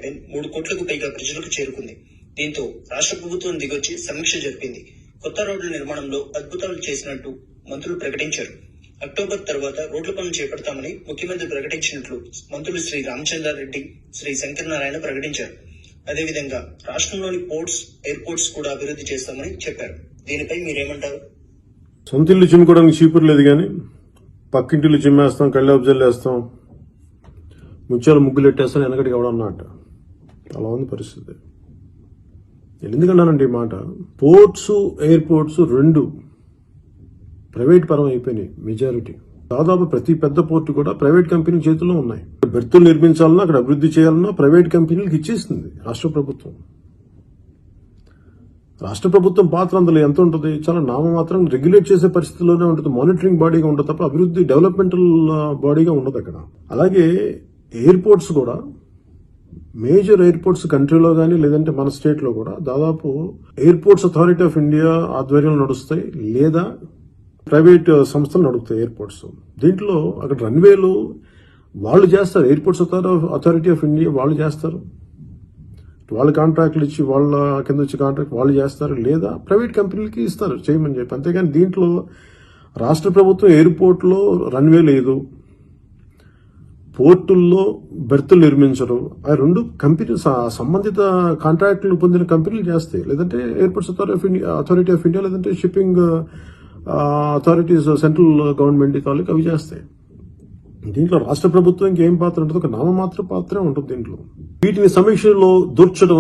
Stipend 3 కోట్లకు పైగా ప్రజలకు చేరుకుంది. దీంతో రాష్ట్ర ప్రభుత్వం దిగొచ్చి సమీక్ష జరిపింది. కొత్త రోడ్ల నిర్మాణంలో అద్భుతాలు చేసినట్టు మంత్రులు ప్రకటించారు. అక్టోబర్ తర్వాత రోడ్ల పనులు చేపడతామని ముఖ్యమంత్రి ప్రకటించినట్లు మంత్రులు శ్రీ రామచంద్రారెడ్డి, శ్రీ శంకర్ నారాయణ ప్రకటించారు. అదేవిధంగా రాష్ట్రంలోని పోర్ట్స్, ఎయిర్పోర్ట్స్ కూడా అభివృద్ధి చేస్తామని చెప్పారు. దీనిపై మీరేమంటారు? సొంత ఇల్లు చిమ్ముకోవడానికి చీపురు లేదు కానీ పక్కింటిల్లు చిమ్మేస్తాం, కళ్ళబ్జల్లు వేస్తాం, ముత్యాలు ముగ్గులు పెట్టేస్తాం, వెనకటికి ఎవడన్నట్ట. అలా ఉంది పరిస్థితి. ఎందుకన్నానండి ఈ మాట? పోర్ట్స్, ఎయిర్పోర్ట్స్ రెండు ప్రైవేట్ పరం అయిపోయినాయి. మెజారిటీ దాదాపు ప్రతి పెద్ద పోర్టు కూడా ప్రైవేట్ కంపెనీ చేతుల్లో ఉన్నాయి. బెర్తులు నిర్మించాలన్నా, అక్కడ అభివృద్ధి చేయాలన్నా ప్రైవేట్ కంపెనీలకు ఇచ్చేస్తుంది రాష్ట్ర ప్రభుత్వం. రాష్ట్ర ప్రభుత్వం పాత్ర అందులో ఎంత ఉంటుంది? చాలా నామమాత్రం రెగ్యులేట్ చేసే పరిస్థితిలోనే ఉంటుంది. మానిటరింగ్ బాడీగా ఉంటుంది తప్ప అభివృద్ధి డెవలప్మెంటల్ బాడీగా ఉండదు అక్కడ. అలాగే ఎయిర్పోర్ట్స్ కూడా, మేజర్ ఎయిర్పోర్ట్స్ కంట్రీలో కానీ లేదంటే మన స్టేట్ లో కూడా దాదాపు ఎయిర్పోర్ట్స్ అథారిటీ ఆఫ్ ఇండియా ఆధ్వర్యంలో నడుస్తాయి, లేదా ప్రైవేట్ సంస్థలు నడుపుతాయి ఎయిర్పోర్ట్స్. దీంట్లో అక్కడ రన్వేలు వాళ్ళు చేస్తారు, ఎయిర్పోర్ట్స్ అథారిటీ ఆఫ్ ఇండియా వాళ్ళు చేస్తారు. వాళ్ళు కాంట్రాక్ట్లు ఇచ్చి వాళ్ళ కింద వచ్చి కాంట్రాక్ట్ వాళ్ళు చేస్తారు, లేదా ప్రైవేట్ కంపెనీలకి ఇస్తారు చేయమని చెప్పి. అంతేగాని దీంట్లో రాష్ట్ర ప్రభుత్వం ఎయిర్పోర్ట్లో రన్వే లేదు, పోర్టుల్లో బెర్తులు నిర్మించరు. ఆ రెండు కంపెనీ సంబంధిత కాంట్రాక్టులు పొందిన కంపెనీలు చేస్తాయి, లేదంటే ఎయిర్పోర్ట్స్ అథారిటీ ఆఫ్ ఇండియా లేదంటే షిప్పింగ్ అథారిటీస్ సెంట్రల్ గవర్నమెంట్ తాలూకు అవి చేస్తాయి. దీంట్లో రాష్ట్ర ప్రభుత్వం ఇంకేం పాత్ర ఉంటుంది? ఒక నామమాత్ర పాత్రే ఉంటుంది దీంట్లో. వీటిని సమీక్షలో దూర్చడం